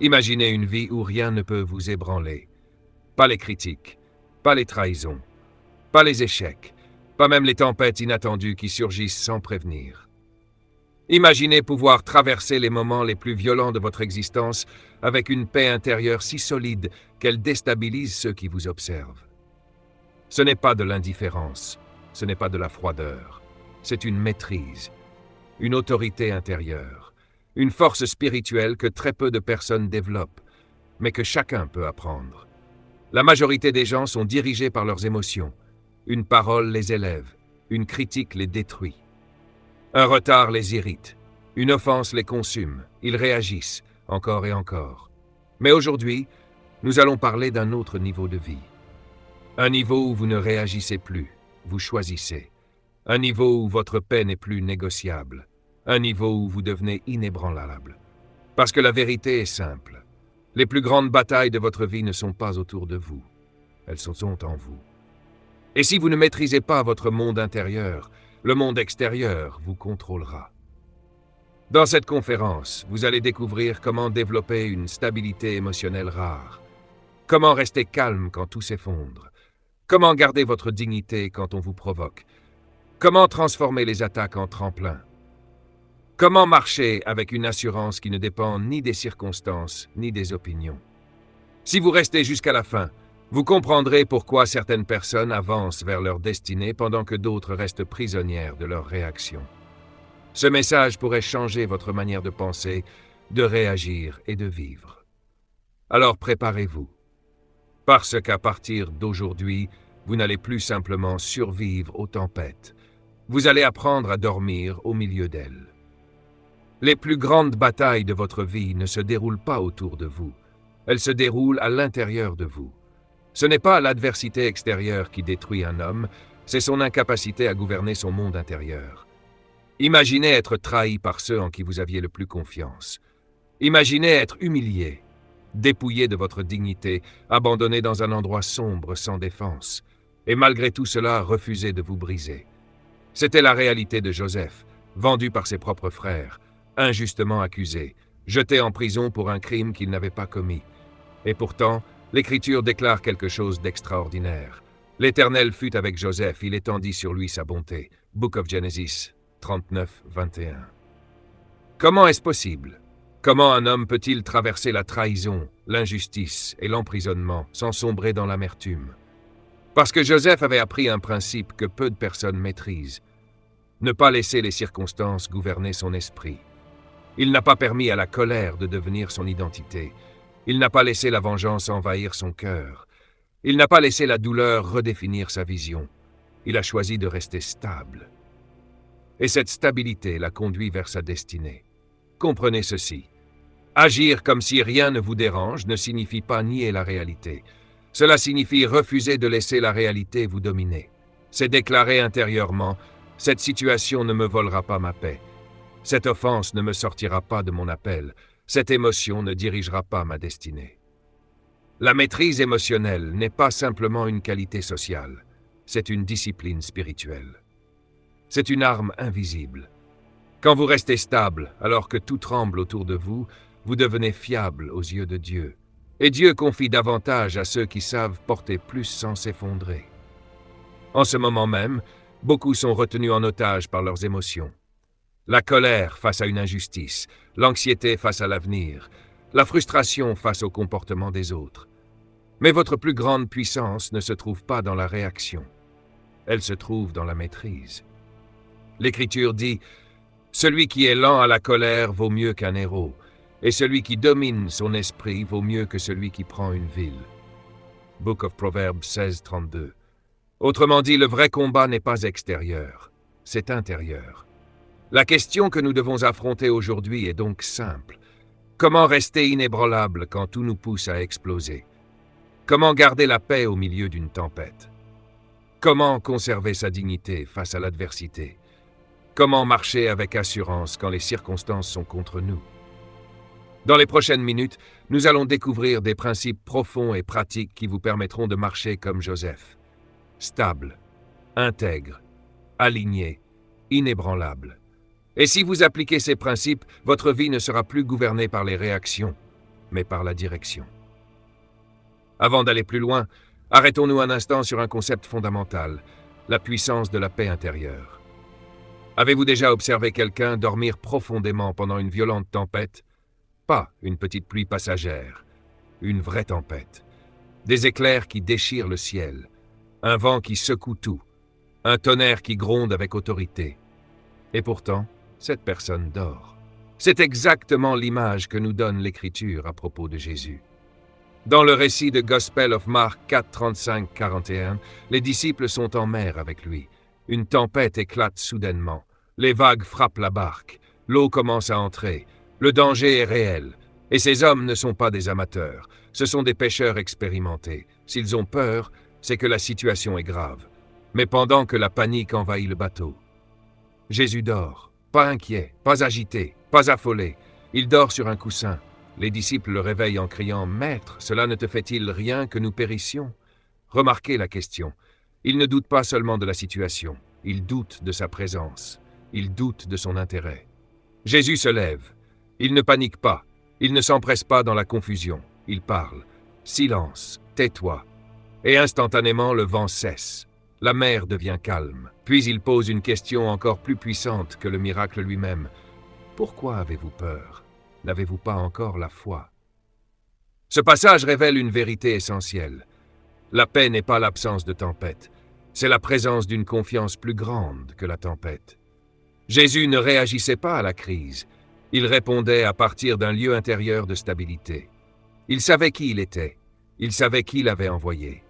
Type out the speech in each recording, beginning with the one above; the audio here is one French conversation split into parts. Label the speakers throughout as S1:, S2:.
S1: Imaginez une vie où rien ne peut vous ébranler. Pas les critiques, pas les trahisons, pas les échecs, pas même les tempêtes inattendues qui surgissent sans prévenir. Imaginez pouvoir traverser les moments les plus violents de votre existence avec une paix intérieure si solide qu'elle déstabilise ceux qui vous observent. Ce n'est pas de l'indifférence, ce n'est pas de la froideur, c'est une maîtrise, une autorité intérieure, une force spirituelle que très peu de personnes développent, mais que chacun peut apprendre. La majorité des gens sont dirigés par leurs émotions. Une parole les élève, une critique les détruit. Un retard les irrite, une offense les consume, ils réagissent, encore et encore. Mais aujourd'hui, nous allons parler d'un autre niveau de vie. Un niveau où vous ne réagissez plus, vous choisissez. Un niveau où votre paix n'est plus négociable. Un niveau où vous devenez inébranlable. Parce que la vérité est simple. Les plus grandes batailles de votre vie ne sont pas autour de vous. Elles sont en vous. Et si vous ne maîtrisez pas votre monde intérieur, le monde extérieur vous contrôlera. Dans cette conférence, vous allez découvrir comment développer une stabilité émotionnelle rare. Comment rester calme quand tout s'effondre. Comment garder votre dignité quand on vous provoque. Comment transformer les attaques en tremplin. Comment marcher avec une assurance qui ne dépend ni des circonstances, ni des opinions. Si vous restez jusqu'à la fin, vous comprendrez pourquoi certaines personnes avancent vers leur destinée pendant que d'autres restent prisonnières de leurs réactions. Ce message pourrait changer votre manière de penser, de réagir et de vivre. Alors préparez-vous. Parce qu'à partir d'aujourd'hui, vous n'allez plus simplement survivre aux tempêtes. Vous allez apprendre à dormir au milieu d'elles. Les plus grandes batailles de votre vie ne se déroulent pas autour de vous. Elles se déroulent à l'intérieur de vous. Ce n'est pas l'adversité extérieure qui détruit un homme, c'est son incapacité à gouverner son monde intérieur. Imaginez être trahi par ceux en qui vous aviez le plus confiance. Imaginez être humilié, dépouillé de votre dignité, abandonné dans un endroit sombre sans défense, et malgré tout cela refuser de vous briser. C'était la réalité de Joseph, vendu par ses propres frères, injustement accusé, jeté en prison pour un crime qu'il n'avait pas commis. Et pourtant, l'Écriture déclare quelque chose d'extraordinaire. L'Éternel fut avec Joseph, il étendit sur lui sa bonté. Book of Genesis 39, 21. Comment est-ce possible? Comment un homme peut-il traverser la trahison, l'injustice et l'emprisonnement sans sombrer dans l'amertume? Parce que Joseph avait appris un principe que peu de personnes maîtrisent. Ne pas laisser les circonstances gouverner son esprit. Il n'a pas permis à la colère de devenir son identité. Il n'a pas laissé la vengeance envahir son cœur. Il n'a pas laissé la douleur redéfinir sa vision. Il a choisi de rester stable. Et cette stabilité l'a conduit vers sa destinée. Comprenez ceci. Agir comme si rien ne vous dérange ne signifie pas nier la réalité. Cela signifie refuser de laisser la réalité vous dominer. C'est déclarer intérieurement « Cette situation ne me volera pas ma paix. Cette offense ne me sortira pas de mon appel. Cette émotion ne dirigera pas ma destinée. » La maîtrise émotionnelle n'est pas simplement une qualité sociale, c'est une discipline spirituelle. C'est une arme invisible. Quand vous restez stable, alors que tout tremble autour de vous, vous devenez fiable aux yeux de Dieu. Et Dieu confie davantage à ceux qui savent porter plus sans s'effondrer. En ce moment même, beaucoup sont retenus en otage par leurs émotions. La colère face à une injustice, l'anxiété face à l'avenir, la frustration face au comportement des autres. Mais votre plus grande puissance ne se trouve pas dans la réaction. Elle se trouve dans la maîtrise. L'Écriture dit « Celui qui est lent à la colère vaut mieux qu'un héros, et celui qui domine son esprit vaut mieux que celui qui prend une ville. » Book of Proverbs 16, 32. Autrement dit, le vrai combat n'est pas extérieur, c'est intérieur. La question que nous devons affronter aujourd'hui est donc simple. Comment rester inébranlable quand tout nous pousse à exploser? Comment garder la paix au milieu d'une tempête? Comment conserver sa dignité face à l'adversité? Comment marcher avec assurance quand les circonstances sont contre nous? Dans les prochaines minutes, nous allons découvrir des principes profonds et pratiques qui vous permettront de marcher comme Joseph. Stable, intègre, aligné, inébranlable. Et si vous appliquez ces principes, votre vie ne sera plus gouvernée par les réactions. mais par la direction. Avant d'aller plus loin, arrêtons-nous un instant sur un concept fondamental, la puissance de la paix intérieure. Avez-vous déjà observé quelqu'un dormir profondément pendant une violente tempête? Pas une petite pluie passagère, une vraie tempête. Des éclairs qui déchirent le ciel, un vent qui secoue tout, un tonnerre qui gronde avec autorité. Et pourtant, cette personne dort. C'est exactement l'image que nous donne l'Écriture à propos de Jésus. Dans le récit de Gospel of Mark 4, 35-41, les disciples sont en mer avec lui. Une tempête éclate soudainement. Les vagues frappent la barque. L'eau commence à entrer. Le danger est réel. Et ces hommes ne sont pas des amateurs. Ce sont des pêcheurs expérimentés. S'ils ont peur, c'est que la situation est grave. Mais pendant que la panique envahit le bateau, Jésus dort, pas inquiet, pas agité, pas affolé. Il dort sur un coussin. Les disciples le réveillent en criant « Maître, cela ne te fait-il rien que nous périssions ?» Remarquez la question. Il ne doute pas seulement de la situation, il doute de sa présence, il doute de son intérêt. Jésus se lève. Il ne panique pas, il ne s'empresse pas dans la confusion. Il parle. « Silence, tais-toi. » Et instantanément, le vent cesse. La mer devient calme. Puis il pose une question encore plus puissante que le miracle lui-même. « Pourquoi avez-vous peur ? N'avez-vous pas encore la foi ?» Ce passage révèle une vérité essentielle. La paix n'est pas l'absence de tempête. C'est la présence d'une confiance plus grande que la tempête. Jésus ne réagissait pas à la crise. Il répondait à partir d'un lieu intérieur de stabilité. Il savait qui il était. Il savait qui l'avait envoyé.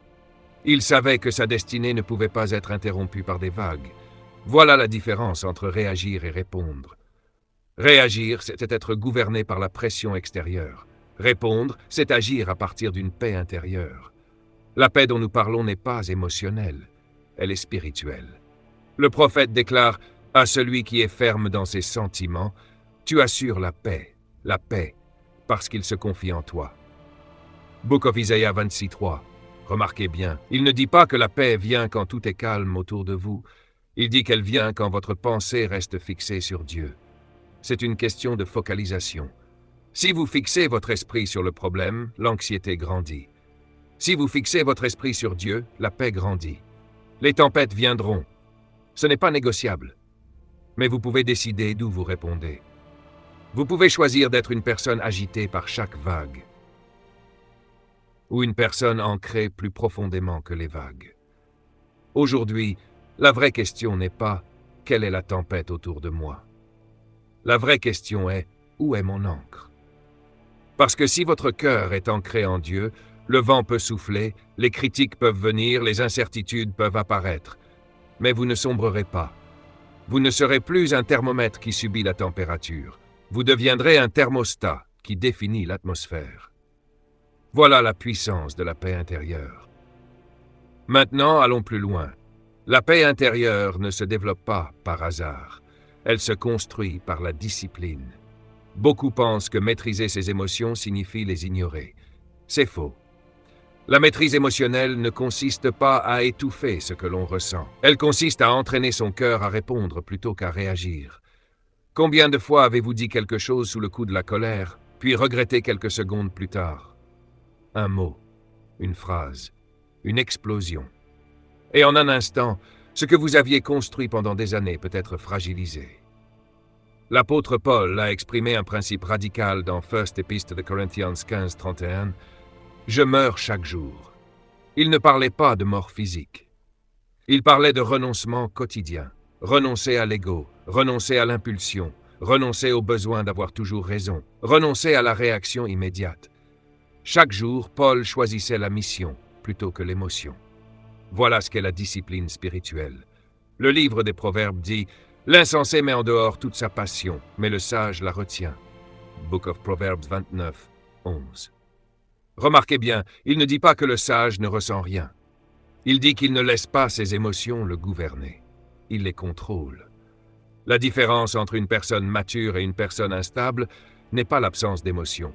S1: Il savait que sa destinée ne pouvait pas être interrompue par des vagues. Voilà la différence entre réagir et répondre. Réagir, c'était être gouverné par la pression extérieure. Répondre, c'est agir à partir d'une paix intérieure. La paix dont nous parlons n'est pas émotionnelle, elle est spirituelle. Le prophète déclare à celui qui est ferme dans ses sentiments, « Tu assures la paix, parce qu'il se confie en toi. » Book of Isaiah 26:3. Remarquez bien, il ne dit pas que la paix vient quand tout est calme autour de vous, il dit qu'elle vient quand votre pensée reste fixée sur Dieu. C'est une question de focalisation. Si vous fixez votre esprit sur le problème, l'anxiété grandit. Si vous fixez votre esprit sur Dieu, la paix grandit. Les tempêtes viendront. Ce n'est pas négociable. Mais vous pouvez décider d'où vous répondez. Vous pouvez choisir d'être une personne agitée par chaque vague, ou une personne ancrée plus profondément que les vagues. Aujourd'hui, la vraie question n'est pas « quelle est la tempête autour de moi ?» La vraie question est « où est mon ancre ?» Parce que si votre cœur est ancré en Dieu, le vent peut souffler, les critiques peuvent venir, les incertitudes peuvent apparaître, mais vous ne sombrerez pas. Vous ne serez plus un thermomètre qui subit la température, vous deviendrez un thermostat qui définit l'atmosphère. Voilà la puissance de la paix intérieure. Maintenant, allons plus loin. La paix intérieure ne se développe pas par hasard. Elle se construit par la discipline. Beaucoup pensent que maîtriser ses émotions signifie les ignorer. C'est faux. La maîtrise émotionnelle ne consiste pas à étouffer ce que l'on ressent. Elle consiste à entraîner son cœur à répondre plutôt qu'à réagir. Combien de fois avez-vous dit quelque chose sous le coup de la colère, puis regretté quelques secondes plus tard? Un mot, une phrase, une explosion. Et en un instant, ce que vous aviez construit pendant des années peut être fragilisé. L'apôtre Paul a exprimé un principe radical dans First Epistle de Corinthians 15:31. « Je meurs chaque jour ». Il ne parlait pas de mort physique. Il parlait de renoncement quotidien. Renoncer à l'ego, renoncer à l'impulsion, renoncer au besoin d'avoir toujours raison, renoncer à la réaction immédiate. Chaque jour, Paul choisissait la mission plutôt que l'émotion. Voilà ce qu'est la discipline spirituelle. Le livre des Proverbes dit « L'insensé met en dehors toute sa passion, mais le sage la retient. » Book of Proverbs 29:11. Remarquez bien, il ne dit pas que le sage ne ressent rien. Il dit qu'il ne laisse pas ses émotions le gouverner. Il les contrôle. La différence entre une personne mature et une personne instable n'est pas l'absence d'émotions.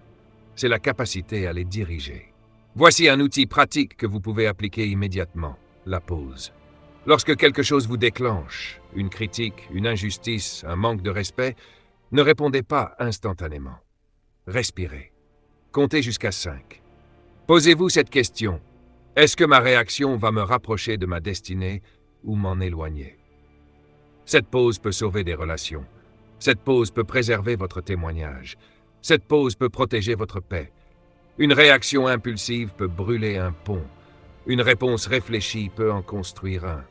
S1: C'est la capacité à les diriger. Voici un outil pratique que vous pouvez appliquer immédiatement, la pause. Lorsque quelque chose vous déclenche, une critique, une injustice, un manque de respect, ne répondez pas instantanément. Respirez. Comptez jusqu'à 5. Posez-vous cette question. Est-ce que ma réaction va me rapprocher de ma destinée ou m'en éloigner? Cette pause peut sauver des relations. Cette pause peut préserver votre témoignage. Cette pause peut protéger votre paix. Une réaction impulsive peut brûler un pont. Une réponse réfléchie peut en construire un.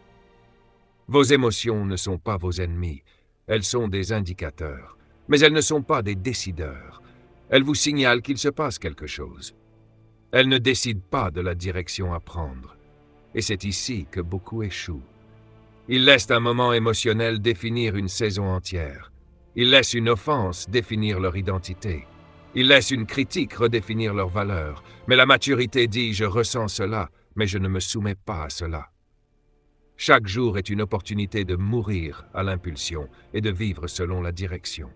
S1: Vos émotions ne sont pas vos ennemis. Elles sont des indicateurs. Mais elles ne sont pas des décideurs. Elles vous signalent qu'il se passe quelque chose. Elles ne décident pas de la direction à prendre. Et c'est ici que beaucoup échouent. Ils laissent un moment émotionnel définir une saison entière. Ils laissent une offense définir leur identité. Ils laissent une critique redéfinir leurs valeurs. Mais la maturité dit « je ressens cela, mais je ne me soumets pas à cela ». Chaque jour est une opportunité de mourir à l'impulsion et de vivre selon la direction.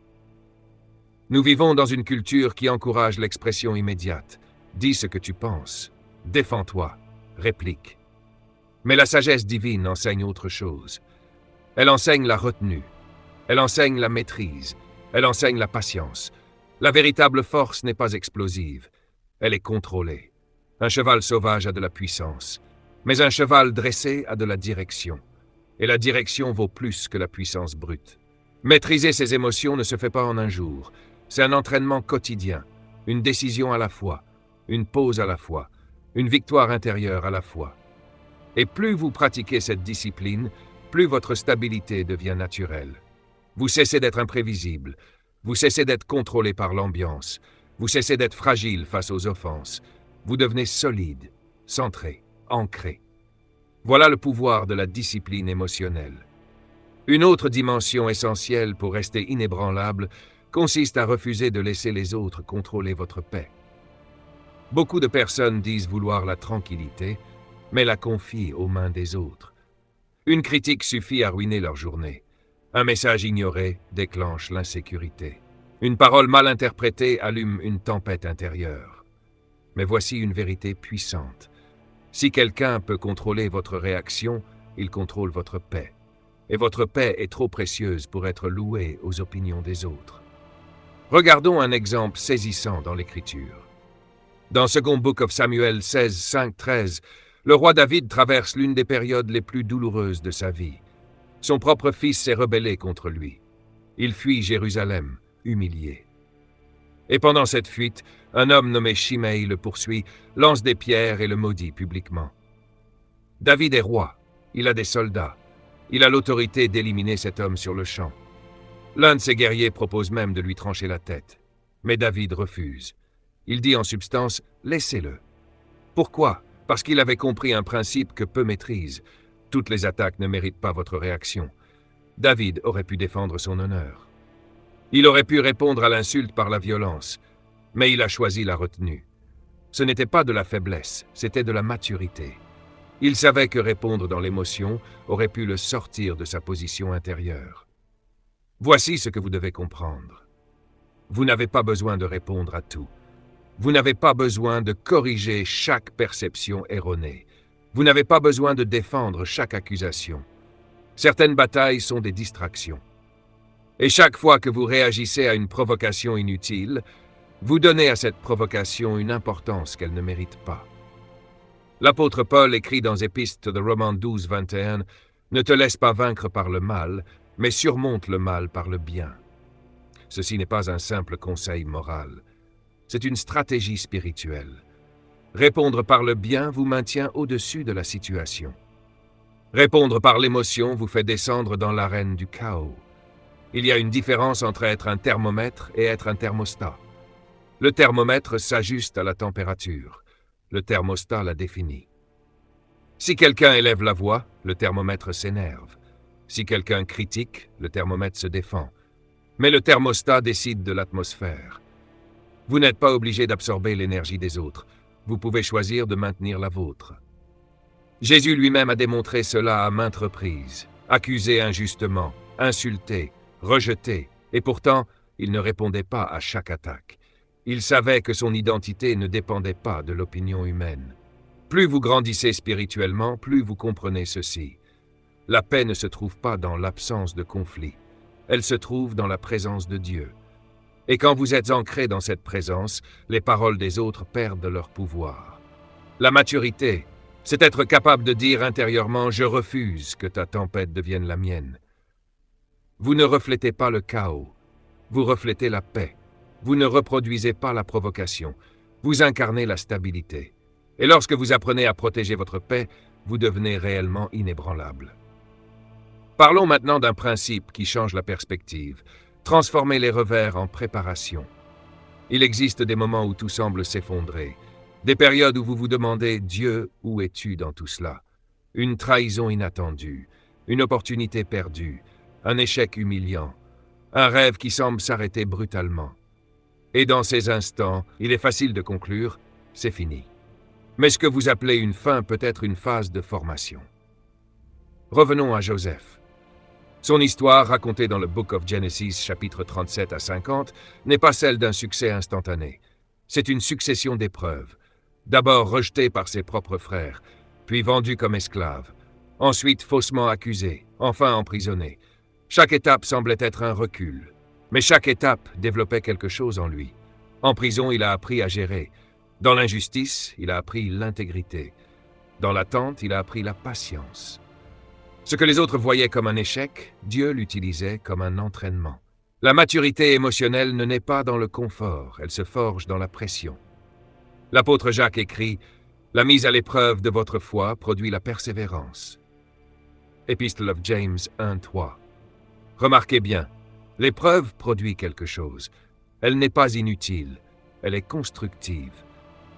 S1: Nous vivons dans une culture qui encourage l'expression immédiate. Dis ce que tu penses, défends-toi, réplique. Mais la sagesse divine enseigne autre chose. Elle enseigne la retenue, elle enseigne la maîtrise, elle enseigne la patience. La véritable force n'est pas explosive, elle est contrôlée. Un cheval sauvage a de la puissance, mais un cheval dressé a de la direction. Et la direction vaut plus que la puissance brute. Maîtriser ses émotions ne se fait pas en un jour. C'est un entraînement quotidien, une décision à la fois, une pause à la fois, une victoire intérieure à la fois. Et plus vous pratiquez cette discipline, plus votre stabilité devient naturelle. Vous cessez d'être imprévisible, vous cessez d'être contrôlé par l'ambiance, vous cessez d'être fragile face aux offenses, vous devenez solide, centré, ancré. Voilà le pouvoir de la discipline émotionnelle. Une autre dimension essentielle pour rester inébranlable consiste à refuser de laisser les autres contrôler votre paix. Beaucoup de personnes disent vouloir la tranquillité, mais la confient aux mains des autres. Une critique suffit à ruiner leur journée. Un message ignoré déclenche l'insécurité. Une parole mal interprétée allume une tempête intérieure. Mais voici une vérité puissante. Si quelqu'un peut contrôler votre réaction, il contrôle votre paix. Et votre paix est trop précieuse pour être louée aux opinions des autres. Regardons un exemple saisissant dans l'Écriture. Dans 2 Book of Samuel 16, 5, 13, le roi David traverse l'une des périodes les plus douloureuses de sa vie. Son propre fils s'est rebellé contre lui. Il fuit Jérusalem, humilié. Et pendant cette fuite, un homme nommé Shimei le poursuit, lance des pierres et le maudit publiquement. David est roi, il a des soldats, il a l'autorité d'éliminer cet homme sur le champ. L'un de ses guerriers propose même de lui trancher la tête. Mais David refuse. Il dit en substance « laissez-le ». Pourquoi? Parce qu'il avait compris un principe que peu maîtrisent. Toutes les attaques ne méritent pas votre réaction. David aurait pu défendre son honneur. Il aurait pu répondre à l'insulte par la violence, mais il a choisi la retenue. Ce n'était pas de la faiblesse, c'était de la maturité. Il savait que répondre dans l'émotion aurait pu le sortir de sa position intérieure. Voici ce que vous devez comprendre. Vous n'avez pas besoin de répondre à tout. Vous n'avez pas besoin de corriger chaque perception erronée. Vous n'avez pas besoin de défendre chaque accusation. Certaines batailles sont des distractions. Et chaque fois que vous réagissez à une provocation inutile, vous donnez à cette provocation une importance qu'elle ne mérite pas. L'apôtre Paul écrit dans Épître de Romains 12, 21 « Ne te laisse pas vaincre par le mal, mais surmonte le mal par le bien. » Ceci n'est pas un simple conseil moral. C'est une stratégie spirituelle. Répondre par le bien vous maintient au-dessus de la situation. Répondre par l'émotion vous fait descendre dans l'arène du chaos. Il y a une différence entre être un thermomètre et être un thermostat. Le thermomètre s'ajuste à la température. Le thermostat la définit. Si quelqu'un élève la voix, le thermomètre s'énerve. Si quelqu'un critique, le thermomètre se défend. Mais le thermostat décide de l'atmosphère. Vous n'êtes pas obligé d'absorber l'énergie des autres. Vous pouvez choisir de maintenir la vôtre. Jésus lui-même a démontré cela à maintes reprises. Accusé injustement, insulté, rejeté, et pourtant, il ne répondait pas à chaque attaque. Il savait que son identité ne dépendait pas de l'opinion humaine. Plus vous grandissez spirituellement, plus vous comprenez ceci. La paix ne se trouve pas dans l'absence de conflit. Elle se trouve dans la présence de Dieu. Et quand vous êtes ancré dans cette présence, les paroles des autres perdent leur pouvoir. La maturité, c'est être capable de dire intérieurement « Je refuse que ta tempête devienne la mienne ». Vous ne reflétez pas le chaos, vous reflétez la paix. Vous ne reproduisez pas la provocation, vous incarnez la stabilité. Et lorsque vous apprenez à protéger votre paix, vous devenez réellement inébranlable. Parlons maintenant d'un principe qui change la perspective. Transformez les revers en préparation. Il existe des moments où tout semble s'effondrer, des périodes où vous vous demandez « Dieu, où es-tu dans tout cela ?» Une trahison inattendue, une opportunité perdue, un échec humiliant, un rêve qui semble s'arrêter brutalement. Et dans ces instants, il est facile de conclure « c'est fini ». Mais ce que vous appelez une fin peut être une phase de formation. Revenons à Joseph. Son histoire, racontée dans le Book of Genesis, chapitres 37 à 50, n'est pas celle d'un succès instantané. C'est une succession d'épreuves. D'abord rejeté par ses propres frères, puis vendu comme esclave, ensuite faussement accusé, enfin emprisonné. Chaque étape semblait être un recul. Mais chaque étape développait quelque chose en lui. En prison, il a appris à gérer. Dans l'injustice, il a appris l'intégrité. Dans l'attente, il a appris la patience. Ce que les autres voyaient comme un échec, Dieu l'utilisait comme un entraînement. La maturité émotionnelle ne naît pas dans le confort, elle se forge dans la pression. L'apôtre Jacques écrit « La mise à l'épreuve de votre foi produit la persévérance ». Epistle of James 1:3. Remarquez bien, l'épreuve produit quelque chose. Elle n'est pas inutile, elle est constructive.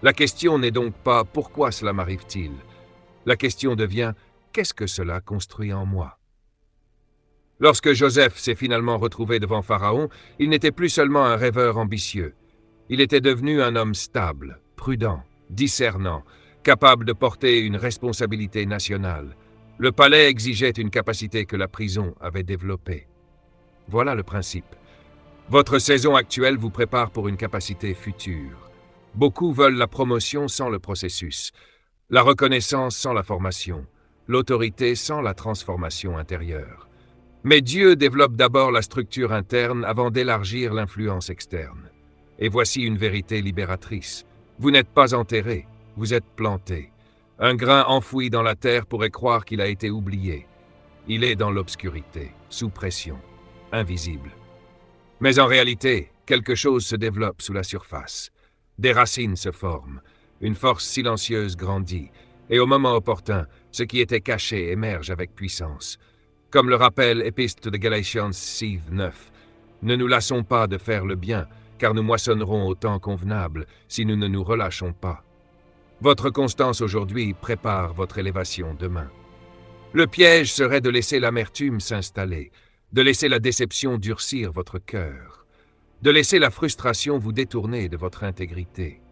S1: La question n'est donc pas « pourquoi cela m'arrive-t-il ?» La question devient « qu'est-ce que cela construit en moi ?» Lorsque Joseph s'est finalement retrouvé devant Pharaon, il n'était plus seulement un rêveur ambitieux. Il était devenu un homme stable, prudent, discernant, capable de porter une responsabilité nationale. Le palais exigeait une capacité que la prison avait développée. Voilà le principe. Votre saison actuelle vous prépare pour une capacité future. Beaucoup veulent la promotion sans le processus, la reconnaissance sans la formation, l'autorité sans la transformation intérieure. Mais Dieu développe d'abord la structure interne avant d'élargir l'influence externe. Et voici une vérité libératrice. Vous n'êtes pas enterré, vous êtes planté. Un grain enfoui dans la terre pourrait croire qu'il a été oublié. Il est dans l'obscurité, sous pression, invisible. Mais en réalité, quelque chose se développe sous la surface. Des racines se forment, une force silencieuse grandit, et au moment opportun, ce qui était caché émerge avec puissance. Comme le rappelle Épître de Galatiens 6:9, « Ne nous lassons pas de faire le bien, car nous moissonnerons au temps convenable si nous ne nous relâchons pas. » Votre constance aujourd'hui prépare votre élévation demain. Le piège serait de laisser l'amertume s'installer, de laisser la déception durcir votre cœur, de laisser la frustration vous détourner de votre intégrité.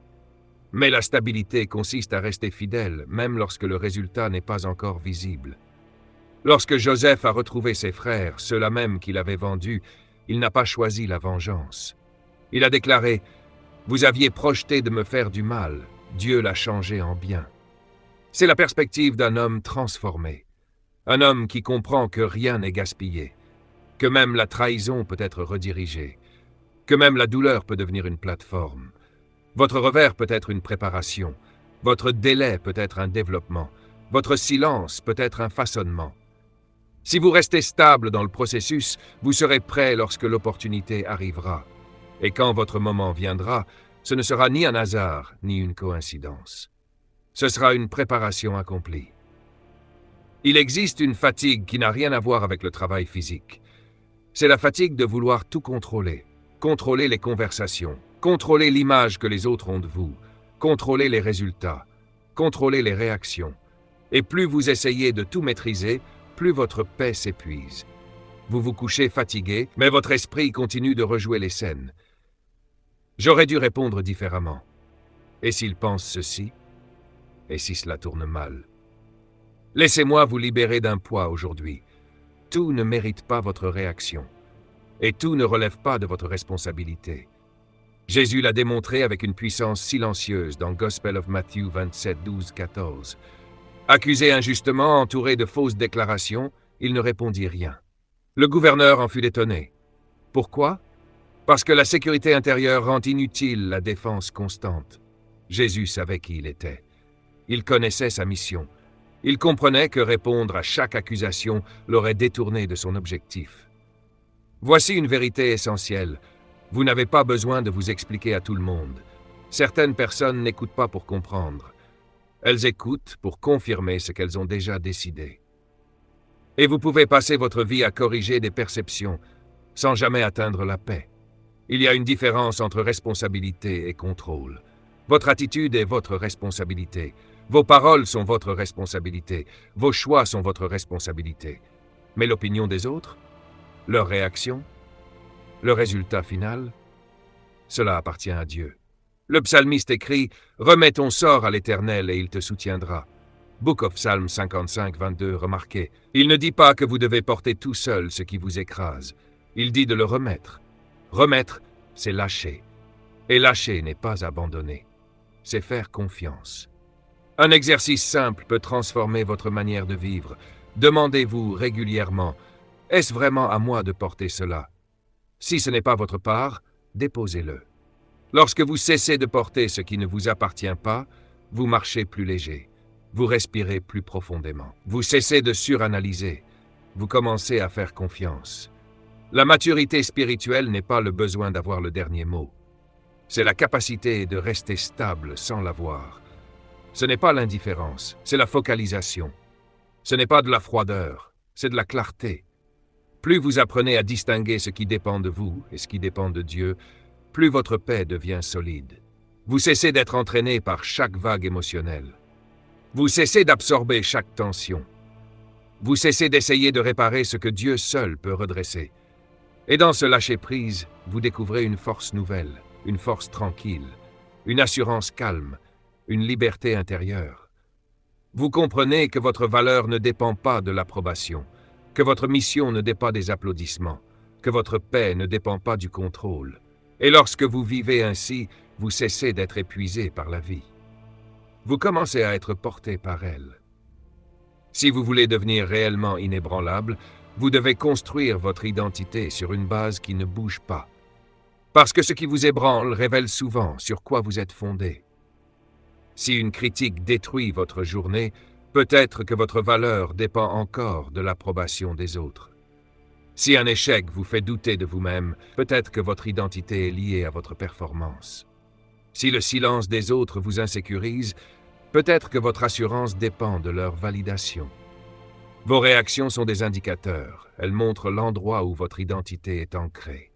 S1: Mais la stabilité consiste à rester fidèle, même lorsque le résultat n'est pas encore visible. Lorsque Joseph a retrouvé ses frères, ceux-là même qu'il avait vendus, il n'a pas choisi la vengeance. Il a déclaré « Vous aviez projeté de me faire du mal, Dieu l'a changé en bien. » C'est la perspective d'un homme transformé, un homme qui comprend que rien n'est gaspillé, que même la trahison peut être redirigée, que même la douleur peut devenir une plateforme. Votre revers peut être une préparation, votre délai peut être un développement, votre silence peut être un façonnement. Si vous restez stable dans le processus, vous serez prêt lorsque l'opportunité arrivera. Et quand votre moment viendra, ce ne sera ni un hasard, ni une coïncidence. Ce sera une préparation accomplie. Il existe une fatigue qui n'a rien à voir avec le travail physique. C'est la fatigue de vouloir tout contrôler. Contrôler les conversations, contrôler l'image que les autres ont de vous, contrôler les résultats, contrôler les réactions. Et plus vous essayez de tout maîtriser, plus votre paix s'épuise. Vous vous couchez fatigué, mais votre esprit continue de rejouer les scènes. J'aurais dû répondre différemment. Et s'il pense ceci? Et si cela tourne mal? Laissez-moi vous libérer d'un poids aujourd'hui. Tout ne mérite pas votre réaction. Et tout ne relève pas de votre responsabilité. Jésus l'a démontré avec une puissance silencieuse dans Gospel of Matthew 27:12-14. Accusé injustement, entouré de fausses déclarations, il ne répondit rien. Le gouverneur en fut étonné. Pourquoi? Parce que la sécurité intérieure rend inutile la défense constante. Jésus savait qui il était. Il connaissait sa mission. Il comprenait que répondre à chaque accusation l'aurait détourné de son objectif. Voici une vérité essentielle. Vous n'avez pas besoin de vous expliquer à tout le monde. Certaines personnes n'écoutent pas pour comprendre. Elles écoutent pour confirmer ce qu'elles ont déjà décidé. Et vous pouvez passer votre vie à corriger des perceptions sans jamais atteindre la paix. Il y a une différence entre responsabilité et contrôle. Votre attitude est votre responsabilité. Vos paroles sont votre responsabilité. Vos choix sont votre responsabilité. Mais l'opinion des autres? Leur réaction? Le résultat final? Cela appartient à Dieu. Le psalmiste écrit « Remets ton sort à l'Éternel et il te soutiendra ». Book of Psalm 55, 22, remarquez. Il ne dit pas que vous devez porter tout seul ce qui vous écrase. Il dit de le remettre. Remettre, c'est lâcher. Et lâcher n'est pas abandonner. C'est faire confiance. Un exercice simple peut transformer votre manière de vivre. Demandez-vous régulièrement, est-ce vraiment à moi de porter cela? Si ce n'est pas votre part, déposez-le. Lorsque vous cessez de porter ce qui ne vous appartient pas, vous marchez plus léger. Vous respirez plus profondément. Vous cessez de suranalyser. Vous commencez à faire confiance. La maturité spirituelle n'est pas le besoin d'avoir le dernier mot. C'est la capacité de rester stable sans l'avoir. Ce n'est pas l'indifférence, c'est la focalisation. Ce n'est pas de la froideur, c'est de la clarté. Plus vous apprenez à distinguer ce qui dépend de vous et ce qui dépend de Dieu, plus votre paix devient solide. Vous cessez d'être entraîné par chaque vague émotionnelle. Vous cessez d'absorber chaque tension. Vous cessez d'essayer de réparer ce que Dieu seul peut redresser. Et dans ce lâcher-prise, vous découvrez une force nouvelle, une force tranquille, une assurance calme, une liberté intérieure. Vous comprenez que votre valeur ne dépend pas de l'approbation, que votre mission ne dépend pas des applaudissements, que votre paix ne dépend pas du contrôle. Et lorsque vous vivez ainsi, vous cessez d'être épuisé par la vie. Vous commencez à être porté par elle. Si vous voulez devenir réellement inébranlable, vous devez construire votre identité sur une base qui ne bouge pas. Parce que ce qui vous ébranle révèle souvent sur quoi vous êtes fondé. Si une critique détruit votre journée, peut-être que votre valeur dépend encore de l'approbation des autres. Si un échec vous fait douter de vous-même, peut-être que votre identité est liée à votre performance. Si le silence des autres vous insécurise, peut-être que votre assurance dépend de leur validation. Vos réactions sont des indicateurs. Elles montrent l'endroit où votre identité est ancrée.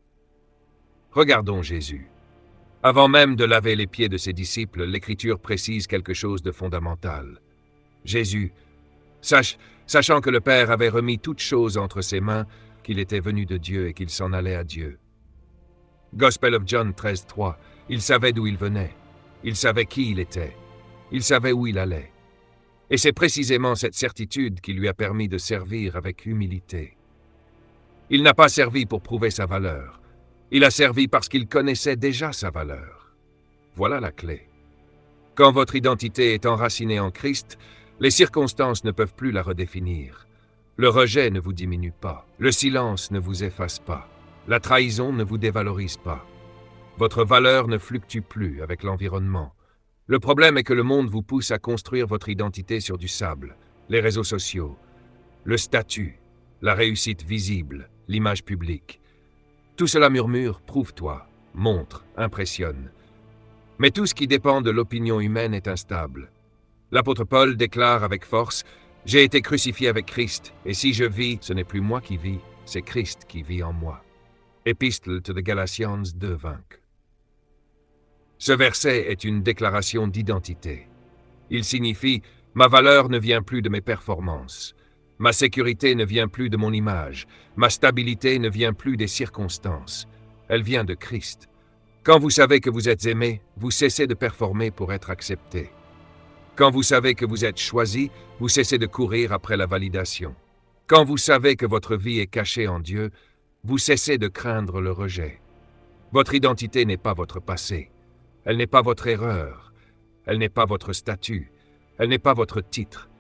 S1: Regardons Jésus. Avant même de laver les pieds de ses disciples, l'Écriture précise quelque chose de fondamental. Jésus, sachant que le Père avait remis toutes choses entre ses mains, qu'il était venu de Dieu et qu'il s'en allait à Dieu. Gospel of John 13, 3. Il savait d'où il venait. Il savait qui il était. Il savait où il allait. Et c'est précisément cette certitude qui lui a permis de servir avec humilité. Il n'a pas servi pour prouver sa valeur. Il a servi parce qu'il connaissait déjà sa valeur. Voilà la clé. Quand votre identité est enracinée en Christ, les circonstances ne peuvent plus la redéfinir. Le rejet ne vous diminue pas. Le silence ne vous efface pas. La trahison ne vous dévalorise pas. Votre valeur ne fluctue plus avec l'environnement. Le problème est que le monde vous pousse à construire votre identité sur du sable, les réseaux sociaux, le statut, la réussite visible, l'image publique. Tout cela murmure « prouve-toi », montre, impressionne. Mais tout ce qui dépend de l'opinion humaine est instable. L'apôtre Paul déclare avec force « J'ai été crucifié avec Christ, et si je vis, ce n'est plus moi qui vis, c'est Christ qui vit en moi. » Epistle to the Galatians 2:20. Ce verset est une déclaration d'identité. Il signifie « Ma valeur ne vient plus de mes performances. Ma sécurité ne vient plus de mon image. Ma stabilité ne vient plus des circonstances. Elle vient de Christ. Quand vous savez que vous êtes aimé, vous cessez de performer pour être accepté. Quand vous savez que vous êtes choisi, vous cessez de courir après la validation. Quand vous savez que votre vie est cachée en Dieu, vous cessez de craindre le rejet. Votre identité n'est pas votre passé. Elle n'est pas votre erreur. Elle n'est pas votre statut. Elle n'est pas votre titre.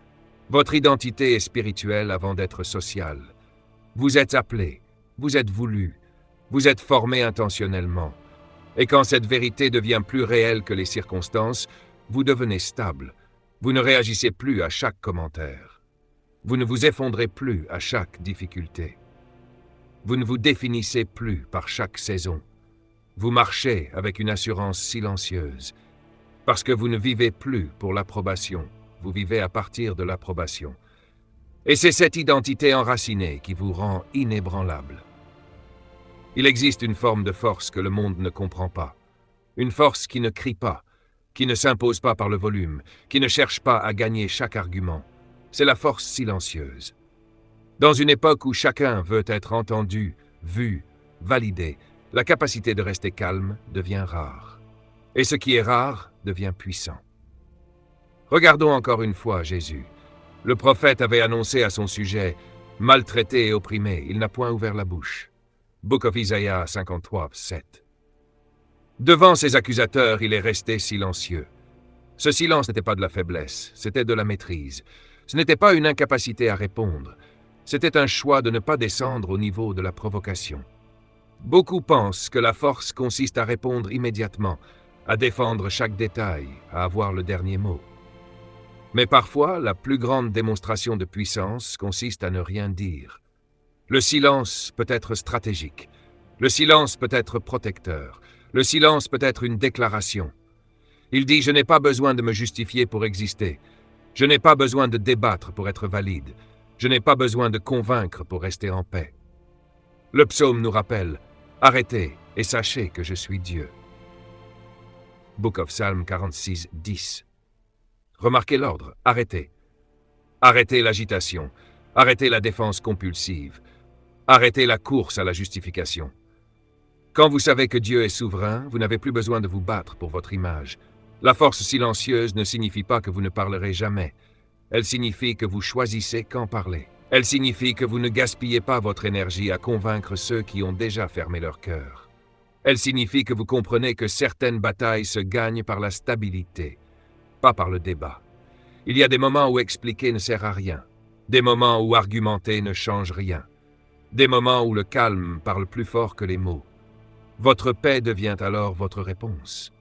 S1: Votre identité est spirituelle avant d'être sociale. Vous êtes appelé. Vous êtes voulu. Vous êtes formé intentionnellement. Et quand cette vérité devient plus réelle que les circonstances, vous devenez stable. Vous ne réagissez plus à chaque commentaire. Vous ne vous effondrez plus à chaque difficulté. Vous ne vous définissez plus par chaque saison. Vous marchez avec une assurance silencieuse. Parce que vous ne vivez plus pour l'approbation. Vous vivez à partir de l'approbation. Et c'est cette identité enracinée qui vous rend inébranlable. Il existe une forme de force que le monde ne comprend pas. Une force qui ne crie pas, qui ne s'impose pas par le volume, qui ne cherche pas à gagner chaque argument. C'est la force silencieuse. Dans une époque où chacun veut être entendu, vu, validé, la capacité de rester calme devient rare. Et ce qui est rare devient puissant. Regardons encore une fois Jésus. Le prophète avait annoncé à son sujet « Maltraité et opprimé, il n'a point ouvert la bouche ». Book of Isaiah 53, 7. Devant ses accusateurs, il est resté silencieux. Ce silence n'était pas de la faiblesse, c'était de la maîtrise. Ce n'était pas une incapacité à répondre, c'était un choix de ne pas descendre au niveau de la provocation. Beaucoup pensent que la force consiste à répondre immédiatement, à défendre chaque détail, à avoir le dernier mot. Mais parfois, la plus grande démonstration de puissance consiste à ne rien dire. Le silence peut être stratégique. Le silence peut être protecteur. Le silence peut être une déclaration. Il dit « Je n'ai pas besoin de me justifier pour exister. Je n'ai pas besoin de débattre pour être valide. Je n'ai pas besoin de convaincre pour rester en paix. » Le psaume nous rappelle « Arrêtez et sachez que je suis Dieu. » Book of Psalm 46, 10. Remarquez l'ordre, arrêtez. Arrêtez l'agitation. Arrêtez la défense compulsive. Arrêtez la course à la justification. Quand vous savez que Dieu est souverain, vous n'avez plus besoin de vous battre pour votre image. La force silencieuse ne signifie pas que vous ne parlerez jamais. Elle signifie que vous choisissez quand parler. Elle signifie que vous ne gaspillez pas votre énergie à convaincre ceux qui ont déjà fermé leur cœur. Elle signifie que vous comprenez que certaines batailles se gagnent par la stabilité, pas par le débat. Il y a des moments où expliquer ne sert à rien, des moments où argumenter ne change rien, des moments où le calme parle plus fort que les mots. Votre paix devient alors votre réponse.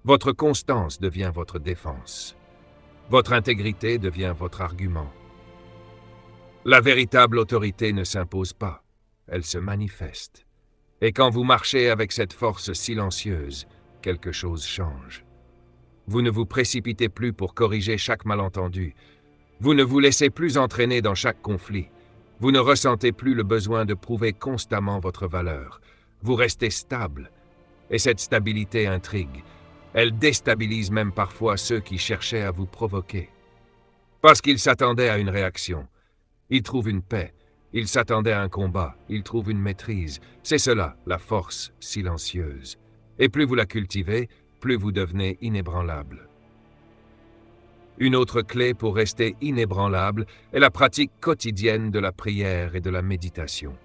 S1: Votre constance devient votre défense. Votre intégrité devient votre argument. La véritable autorité ne s'impose pas, elle se manifeste. Et quand vous marchez avec cette force silencieuse, quelque chose change. Vous ne vous précipitez plus pour corriger chaque malentendu. Vous ne vous laissez plus entraîner dans chaque conflit. Vous ne ressentez plus le besoin de prouver constamment votre valeur. Vous restez stable. Et cette stabilité intrigue. Elle déstabilise même parfois ceux qui cherchaient à vous provoquer. Parce qu'ils s'attendaient à une réaction. Ils trouvent une paix. Ils s'attendaient à un combat. Ils trouvent une maîtrise. C'est cela, la force silencieuse. Et plus vous la cultivez, plus vous devenez inébranlable. Une autre clé pour rester inébranlable est la pratique quotidienne de la prière et de la méditation.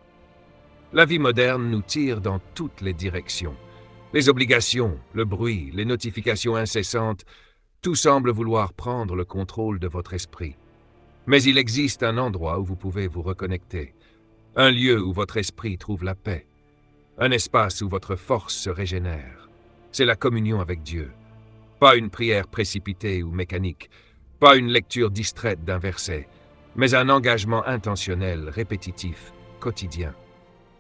S1: La vie moderne nous tire dans toutes les directions. Les obligations, le bruit, les notifications incessantes, tout semble vouloir prendre le contrôle de votre esprit. Mais il existe un endroit où vous pouvez vous reconnecter, un lieu où votre esprit trouve la paix, un espace où votre force se régénère. C'est la communion avec Dieu. Pas une prière précipitée ou mécanique, pas une lecture distraite d'un verset, mais un engagement intentionnel, répétitif, quotidien.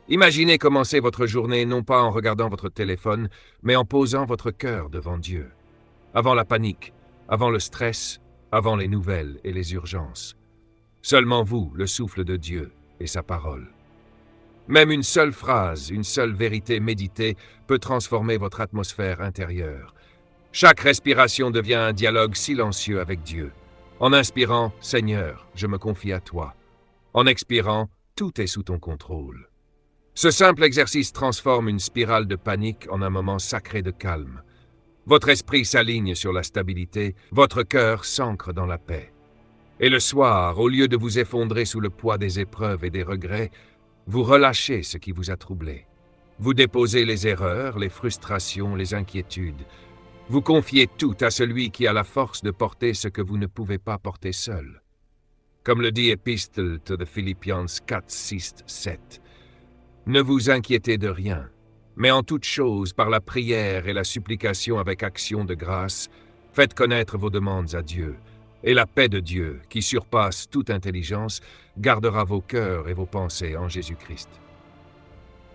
S1: Imaginez commencer votre journée non pas en regardant votre téléphone, mais en posant votre cœur devant Dieu. Avant la panique, avant le stress, avant les nouvelles et les urgences. Seulement vous, le souffle de Dieu et sa parole. Même une seule phrase, une seule vérité méditée peut transformer votre atmosphère intérieure. Chaque respiration devient un dialogue silencieux avec Dieu. En inspirant « Seigneur, je me confie à toi ». En expirant « Tout est sous ton contrôle ». Ce simple exercice transforme une spirale de panique en un moment sacré de calme. Votre esprit s'aligne sur la stabilité, votre cœur s'ancre dans la paix. Et le soir, au lieu de vous effondrer sous le poids des épreuves et des regrets, vous relâchez ce qui vous a troublé. Vous déposez les erreurs, les frustrations, les inquiétudes. Vous confiez tout à celui qui a la force de porter ce que vous ne pouvez pas porter seul. Comme le dit Epistle to the Philippians 4, 6, 7. Ne vous inquiétez de rien, mais en toute chose, par la prière et la supplication avec action de grâce, faites connaître vos demandes à Dieu, et la paix de Dieu, qui surpasse toute intelligence, gardera vos cœurs et vos pensées en Jésus-Christ.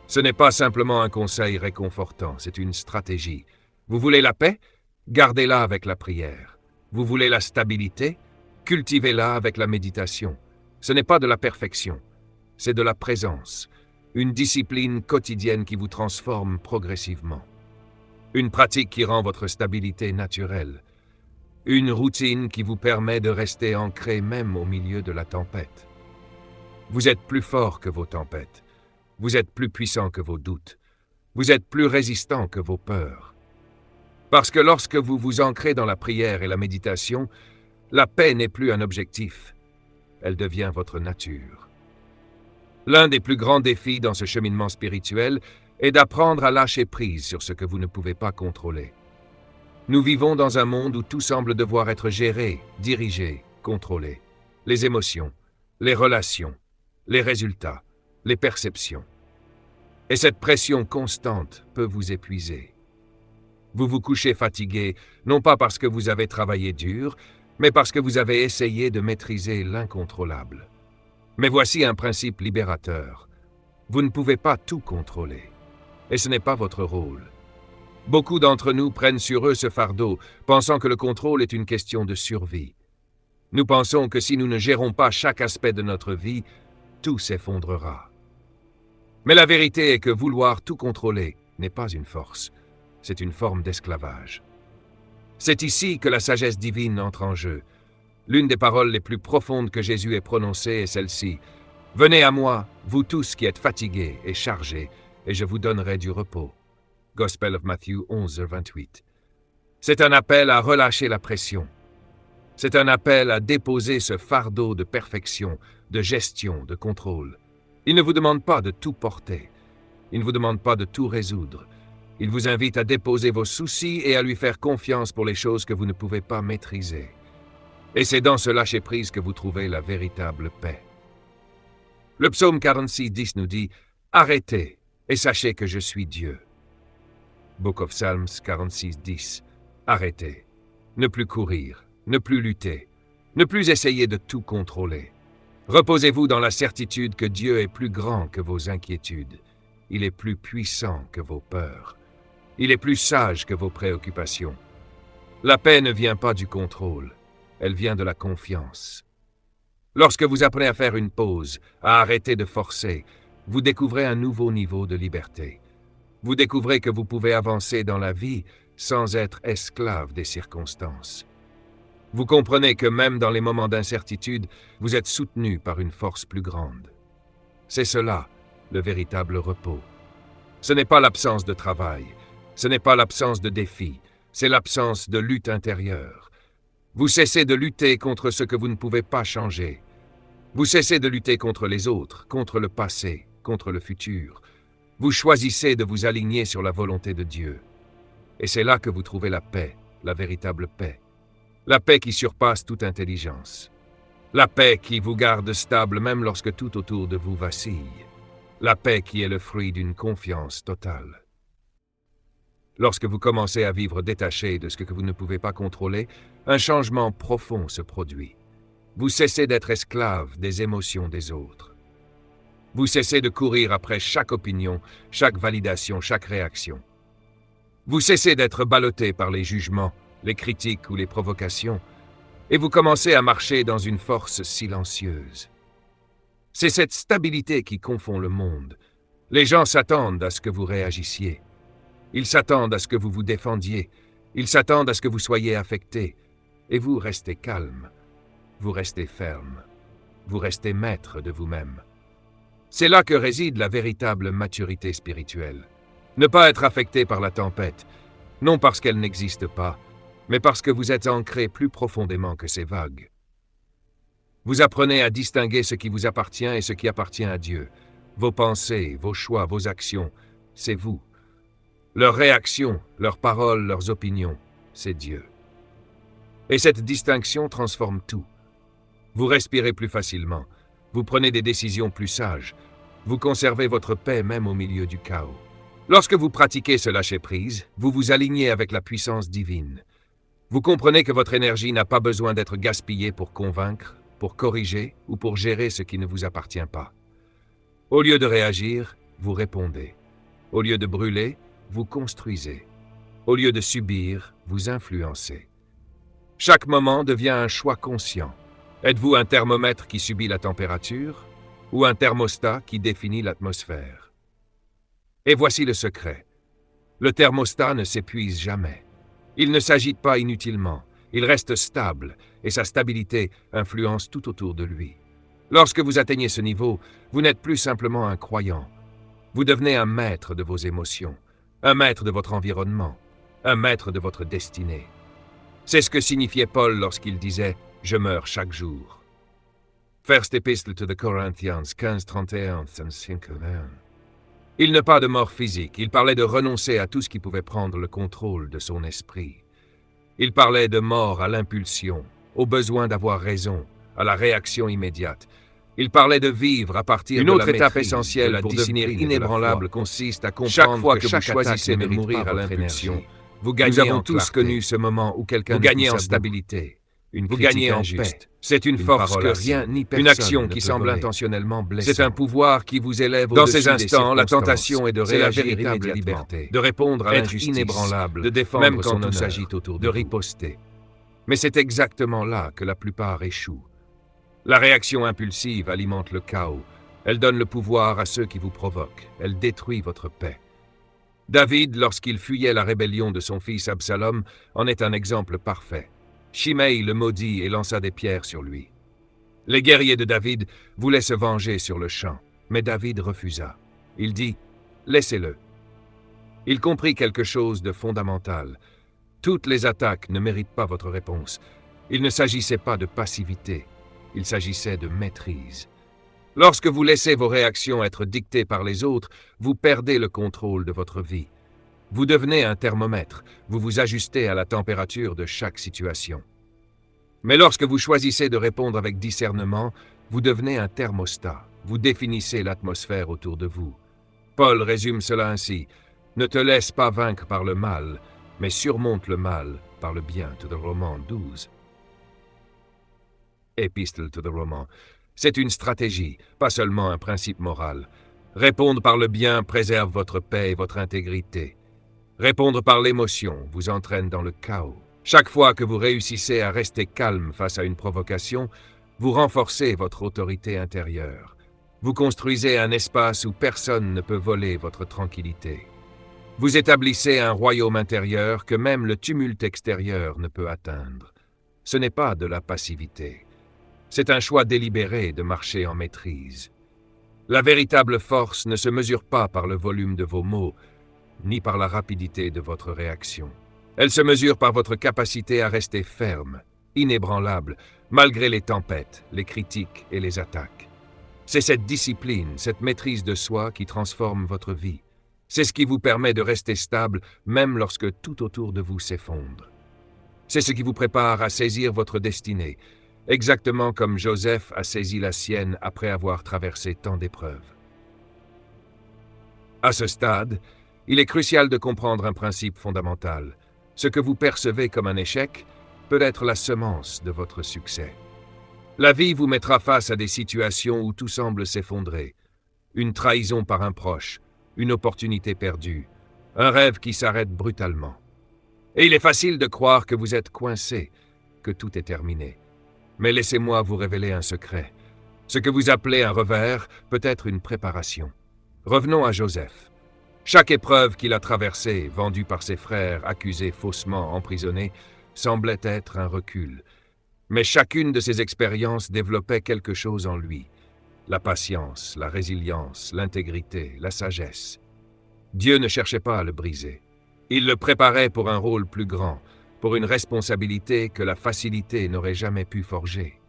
S1: Ce n'est pas simplement un conseil réconfortant, c'est une stratégie. Vous voulez la paix? Gardez-la avec la prière. Vous voulez la stabilité? Cultivez-la avec la méditation. Ce n'est pas de la perfection, c'est de la présence, une discipline quotidienne qui vous transforme progressivement. Une pratique qui rend votre stabilité naturelle. Une routine qui vous permet de rester ancré même au milieu de la tempête. Vous êtes plus fort que vos tempêtes. Vous êtes plus puissant que vos doutes. Vous êtes plus résistant que vos peurs. Parce que lorsque vous vous ancrez dans la prière et la méditation, la paix n'est plus un objectif. Elle devient votre nature. L'un des plus grands défis dans ce cheminement spirituel est d'apprendre à lâcher prise sur ce que vous ne pouvez pas contrôler. Nous vivons dans un monde où tout semble devoir être géré, dirigé, contrôlé. Les émotions, les relations, les résultats, les perceptions. Et cette pression constante peut vous épuiser. Vous vous couchez fatigué, non pas parce que vous avez travaillé dur, mais parce que vous avez essayé de maîtriser l'incontrôlable. Mais voici un principe libérateur. Vous ne pouvez pas tout contrôler. Et ce n'est pas votre rôle. Beaucoup d'entre nous prennent sur eux ce fardeau, pensant que le contrôle est une question de survie. Nous pensons que si nous ne gérons pas chaque aspect de notre vie, tout s'effondrera. Mais la vérité est que vouloir tout contrôler n'est pas une force, c'est une forme d'esclavage. C'est ici que la sagesse divine entre en jeu. L'une des paroles les plus profondes que Jésus ait prononcées est celle-ci. « Venez à moi, vous tous qui êtes fatigués et chargés, et je vous donnerai du repos. » Gospel of Matthew 11, 28. C'est un appel à relâcher la pression. C'est un appel à déposer ce fardeau de perfection, de gestion, de contrôle. Il ne vous demande pas de tout porter. Il ne vous demande pas de tout résoudre. Il vous invite à déposer vos soucis et à lui faire confiance pour les choses que vous ne pouvez pas maîtriser. Et c'est dans ce lâcher-prise que vous trouvez la véritable paix. Le psaume 46, 10 nous dit « Arrêtez et sachez que je suis Dieu ». Book of Psalms 46, 10. Arrêtez. Ne plus courir, ne plus lutter, ne plus essayer de tout contrôler. Reposez-vous dans la certitude que Dieu est plus grand que vos inquiétudes. Il est plus puissant que vos peurs. Il est plus sage que vos préoccupations. La paix ne vient pas du contrôle, elle vient de la confiance. Lorsque vous apprenez à faire une pause, à arrêter de forcer, vous découvrez un nouveau niveau de liberté. Vous découvrez que vous pouvez avancer dans la vie sans être esclave des circonstances. Vous comprenez que même dans les moments d'incertitude, vous êtes soutenu par une force plus grande. C'est cela, le véritable repos. Ce n'est pas l'absence de travail, ce n'est pas l'absence de défis, c'est l'absence de lutte intérieure. Vous cessez de lutter contre ce que vous ne pouvez pas changer. Vous cessez de lutter contre les autres, contre le passé, contre le futur. Vous choisissez de vous aligner sur la volonté de Dieu. Et c'est là que vous trouvez la paix, la véritable paix. La paix qui surpasse toute intelligence. La paix qui vous garde stable même lorsque tout autour de vous vacille. La paix qui est le fruit d'une confiance totale. Lorsque vous commencez à vivre détaché de ce que vous ne pouvez pas contrôler, un changement profond se produit. Vous cessez d'être esclave des émotions des autres. Vous cessez de courir après chaque opinion, chaque validation, chaque réaction. Vous cessez d'être ballotté par les jugements, les critiques ou les provocations, et vous commencez à marcher dans une force silencieuse. C'est cette stabilité qui confond le monde. Les gens s'attendent à ce que vous réagissiez. Ils s'attendent à ce que vous vous défendiez. Ils s'attendent à ce que vous soyez affecté. Et vous restez calme. Vous restez ferme. Vous restez maître de vous-même. C'est là que réside la véritable maturité spirituelle. Ne pas être affecté par la tempête, non parce qu'elle n'existe pas, mais parce que vous êtes ancré plus profondément que ces vagues. Vous apprenez à distinguer ce qui vous appartient et ce qui appartient à Dieu. Vos pensées, vos choix, vos actions, c'est vous. Leurs réactions, leurs paroles, leurs opinions, c'est Dieu. Et cette distinction transforme tout. Vous respirez plus facilement, vous prenez des décisions plus sages, Vous conservez votre paix même au milieu du chaos. Lorsque vous pratiquez ce lâcher-prise, vous vous alignez avec la puissance divine. Vous comprenez que votre énergie n'a pas besoin d'être gaspillée pour convaincre, pour corriger ou pour gérer ce qui ne vous appartient pas. Au lieu de réagir, vous répondez. Au lieu de brûler, vous construisez. Au lieu de subir, vous influencez. Chaque moment devient un choix conscient. Êtes-vous un thermomètre qui subit la température ou un thermostat qui définit l'atmosphère? Et voici le secret. Le thermostat ne s'épuise jamais. Il ne s'agite pas inutilement. Il reste stable et sa stabilité influence tout autour de lui. Lorsque vous atteignez ce niveau, vous n'êtes plus simplement un croyant. Vous devenez un maître de vos émotions, un maître de votre environnement, un maître de votre destinée. C'est ce que signifiait Paul lorsqu'il disait « Je meurs chaque jour ». First Epistle to the Corinthians 15:31-5. Il ne parle de mort physique, il parlait de renoncer à tout ce qui pouvait prendre le contrôle de son esprit. Il parlait de mort à l'impulsion, au besoin d'avoir raison, à la réaction immédiate. Il parlait de vivre à partir de la maîtrise. Une autre étape essentielle pour devenir inébranlable consiste à comprendre que vous choisissez de mourir à l'impulsion. Nous avons tous connu ce moment où quelqu'un vous gagnez en stabilité, vous gagnez en paix. C'est une force que rien ni personne, une action qui semble intentionnellement blessante. C'est un pouvoir qui vous élève au-dessus des circonstances. Dans ces instants, la tentation est de réagir la véritable liberté, de répondre à l'injustice, inébranlable, de défendre même quand tout s'agite autour de riposter. Mais c'est exactement là que la plupart échouent. La réaction impulsive alimente le chaos. Elle donne le pouvoir à ceux qui vous provoquent. Elle détruit votre paix. David, lorsqu'il fuyait la rébellion de son fils Absalom, en est un exemple parfait. Shimei le maudit et lança des pierres sur lui. Les guerriers de David voulaient se venger sur le champ, mais David refusa. Il dit « Laissez-le ». Il comprit quelque chose de fondamental. Toutes les attaques ne méritent pas votre réponse. Il ne s'agissait pas de passivité, il s'agissait de maîtrise. Lorsque vous laissez vos réactions être dictées par les autres, vous perdez le contrôle de votre vie. Vous devenez un thermomètre, vous vous ajustez à la température de chaque situation. Mais lorsque vous choisissez de répondre avec discernement, vous devenez un thermostat, vous définissez l'atmosphère autour de vous. Paul résume cela ainsi, « Ne te laisse pas vaincre par le mal, mais surmonte le mal par le bien » to the Romains 12. Epistle to the Romains. C'est une stratégie, pas seulement un principe moral. Répondre par le bien préserve votre paix et votre intégrité. Répondre par l'émotion vous entraîne dans le chaos. Chaque fois que vous réussissez à rester calme face à une provocation, vous renforcez votre autorité intérieure. Vous construisez un espace où personne ne peut voler votre tranquillité. Vous établissez un royaume intérieur que même le tumulte extérieur ne peut atteindre. Ce n'est pas de la passivité. C'est un choix délibéré de marcher en maîtrise. La véritable force ne se mesure pas par le volume de vos mots, ni par la rapidité de votre réaction. Elle se mesure par votre capacité à rester ferme, inébranlable, malgré les tempêtes, les critiques et les attaques. C'est cette discipline, cette maîtrise de soi qui transforme votre vie. C'est ce qui vous permet de rester stable même lorsque tout autour de vous s'effondre. C'est ce qui vous prépare à saisir votre destinée, exactement comme Joseph a saisi la sienne après avoir traversé tant d'épreuves. À ce stade, il est crucial de comprendre un principe fondamental. Ce que vous percevez comme un échec peut être la semence de votre succès. La vie vous mettra face à des situations où tout semble s'effondrer. Une trahison par un proche, une opportunité perdue, un rêve qui s'arrête brutalement. Et il est facile de croire que vous êtes coincé, que tout est terminé. Mais laissez-moi vous révéler un secret. Ce que vous appelez un revers peut être une préparation. Revenons à Joseph. Chaque épreuve qu'il a traversée, vendue par ses frères, accusé faussement, emprisonné, semblait être un recul. Mais chacune de ces expériences développait quelque chose en lui. La patience, la résilience, l'intégrité, la sagesse. Dieu ne cherchait pas à le briser. Il le préparait pour un rôle plus grand, pour une responsabilité que la facilité n'aurait jamais pu forger.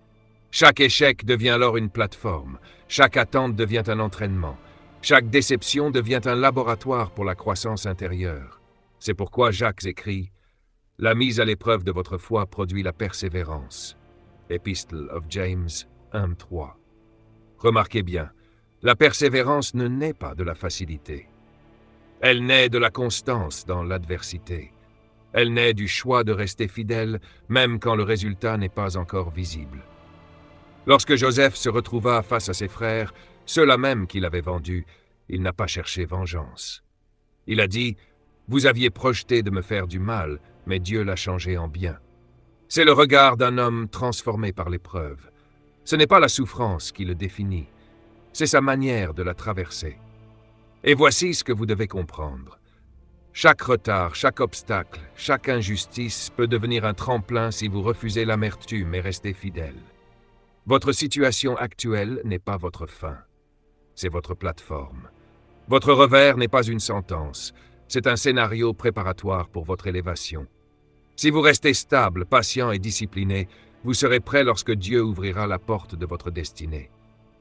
S1: Chaque échec devient alors une plateforme, chaque attente devient un entraînement, chaque déception devient un laboratoire pour la croissance intérieure. C'est pourquoi Jacques écrit « La mise à l'épreuve de votre foi produit la persévérance ». Epistle of James 1:3. Remarquez bien, La persévérance ne naît pas de la facilité. Elle naît de la constance dans l'adversité. Elle naît du choix de rester fidèle, même quand le résultat n'est pas encore visible. Lorsque Joseph se retrouva face à ses frères, ceux-là même qui l'avaient vendu, il n'a pas cherché vengeance. Il a dit « Vous aviez projeté de me faire du mal, mais Dieu l'a changé en bien. » C'est le regard d'un homme transformé par l'épreuve. Ce n'est pas la souffrance qui le définit, c'est sa manière de la traverser. Et voici ce que vous devez comprendre. Chaque retard, chaque obstacle, chaque injustice peut devenir un tremplin si vous refusez l'amertume et restez fidèle. Votre situation actuelle n'est pas votre fin, c'est votre plateforme. Votre revers n'est pas une sentence, c'est un scénario préparatoire pour votre élévation. Si vous restez stable, patient et discipliné, vous serez prêt lorsque Dieu ouvrira la porte de votre destinée.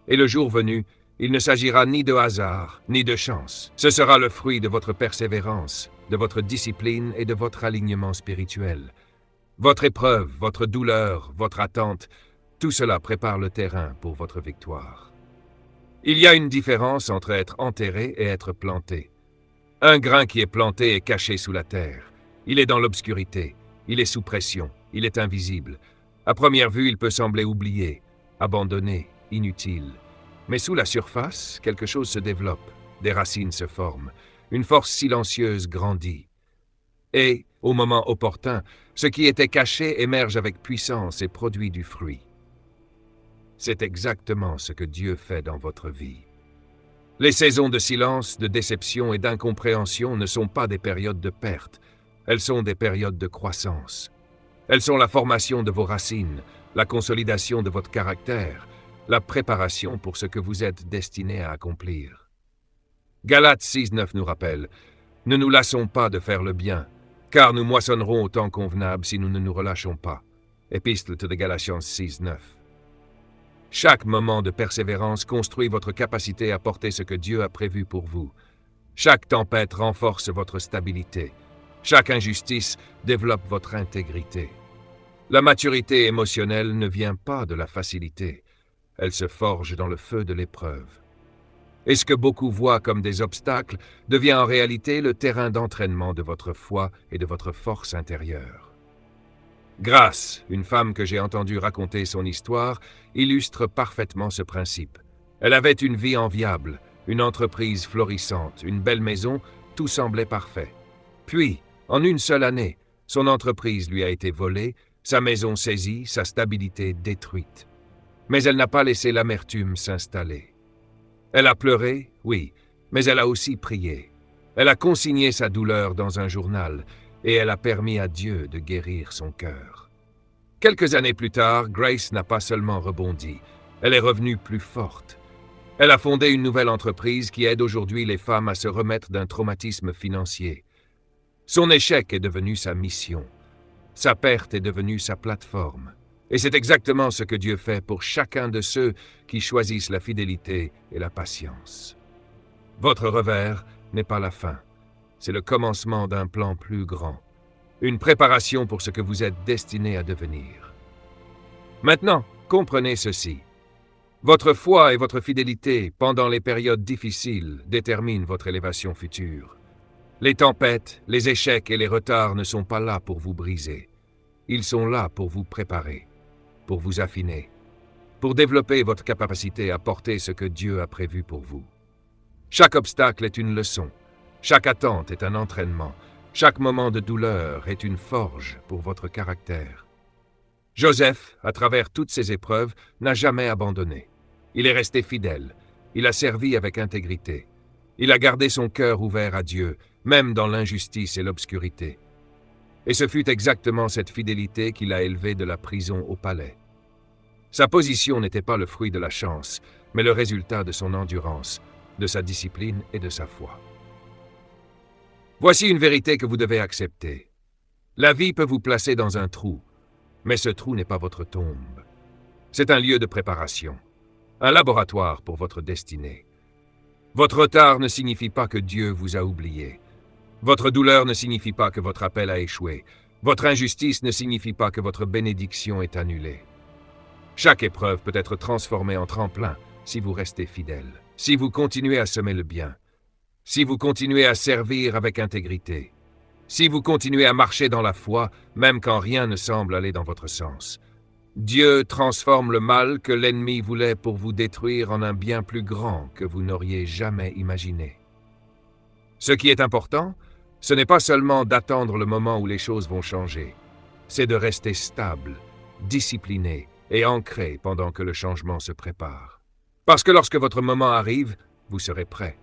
S1: Et le jour venu, il ne s'agira ni de hasard, ni de chance. Ce sera le fruit de votre persévérance, de votre discipline et de votre alignement spirituel. Votre épreuve, votre douleur, votre attente, tout cela prépare le terrain pour votre victoire. Il y a une différence entre être enterré et être planté. Un grain qui est planté est caché sous la terre. Il est dans l'obscurité, il est sous pression, il est invisible. À première vue, il peut sembler oublié, abandonné, inutile. Mais sous la surface, quelque chose se développe, des racines se forment, une force silencieuse grandit. Et, au moment opportun, ce qui était caché émerge avec puissance et produit du fruit. C'est exactement ce que Dieu fait dans votre vie. Les saisons de silence, de déception et d'incompréhension ne sont pas des périodes de perte, elles sont des périodes de croissance. Elles sont la formation de vos racines, la consolidation de votre caractère, la préparation pour ce que vous êtes destiné à accomplir. Galates 6:9 nous rappelle « Ne nous lassons pas de faire le bien, car nous moissonnerons au temps convenable si nous ne nous relâchons pas. » Épître de Galatiens 6:9. Chaque moment de persévérance construit votre capacité à porter ce que Dieu a prévu pour vous. Chaque tempête renforce votre stabilité. Chaque injustice développe votre intégrité. La maturité émotionnelle ne vient pas de la facilité. Elle se forge dans le feu de l'épreuve. Et ce que beaucoup voient comme des obstacles devient en réalité le terrain d'entraînement de votre foi et de votre force intérieure. Grace, une femme que j'ai entendue raconter son histoire, illustre parfaitement ce principe. Elle avait une vie enviable, une entreprise florissante, une belle maison, tout semblait parfait. Puis, en une seule année, son entreprise lui a été volée, sa maison saisie, sa stabilité détruite. Mais elle n'a pas laissé l'amertume s'installer. Elle a pleuré, oui, mais elle a aussi prié. Elle a consigné sa douleur dans un journal et elle a permis à Dieu de guérir son cœur. Quelques années plus tard, Grace n'a pas seulement rebondi, elle est revenue plus forte. Elle a fondé une nouvelle entreprise qui aide aujourd'hui les femmes à se remettre d'un traumatisme financier. Son échec est devenu sa mission. Sa perte est devenue sa plateforme. Et c'est exactement ce que Dieu fait pour chacun de ceux qui choisissent la fidélité et la patience. Votre revers n'est pas la fin. C'est le commencement d'un plan plus grand. Une préparation pour ce que vous êtes destiné à devenir. Maintenant, comprenez ceci. Votre foi et votre fidélité pendant les périodes difficiles déterminent votre élévation future. Les tempêtes, les échecs et les retards ne sont pas là pour vous briser. Ils sont là pour vous préparer, pour vous affiner, pour développer votre capacité à porter ce que Dieu a prévu pour vous. Chaque obstacle est une leçon, chaque attente est un entraînement, chaque moment de douleur est une forge pour votre caractère. Joseph, à travers toutes ces épreuves, n'a jamais abandonné. Il est resté fidèle, il a servi avec intégrité. Il a gardé son cœur ouvert à Dieu, même dans l'injustice et l'obscurité. Et ce fut exactement cette fidélité qui l'a élevé de la prison au palais. Sa position n'était pas le fruit de la chance, mais le résultat de son endurance, de sa discipline et de sa foi. Voici une vérité que vous devez accepter. La vie peut vous placer dans un trou, mais ce trou n'est pas votre tombe. C'est un lieu de préparation, un laboratoire pour votre destinée. Votre retard ne signifie pas que Dieu vous a oublié. Votre douleur ne signifie pas que votre appel a échoué. Votre injustice ne signifie pas que votre bénédiction est annulée. Chaque épreuve peut être transformée en tremplin si vous restez fidèle. si vous continuez à semer le bien, si vous continuez à servir avec intégrité, si vous continuez à marcher dans la foi, même quand rien ne semble aller dans votre sens, Dieu transforme le mal que l'ennemi voulait pour vous détruire en un bien plus grand que vous n'auriez jamais imaginé. Ce qui est important, ce n'est pas seulement d'attendre le moment où les choses vont changer, c'est de rester stable, discipliné et ancré pendant que le changement se prépare. Parce que lorsque votre moment arrive, vous serez prêt.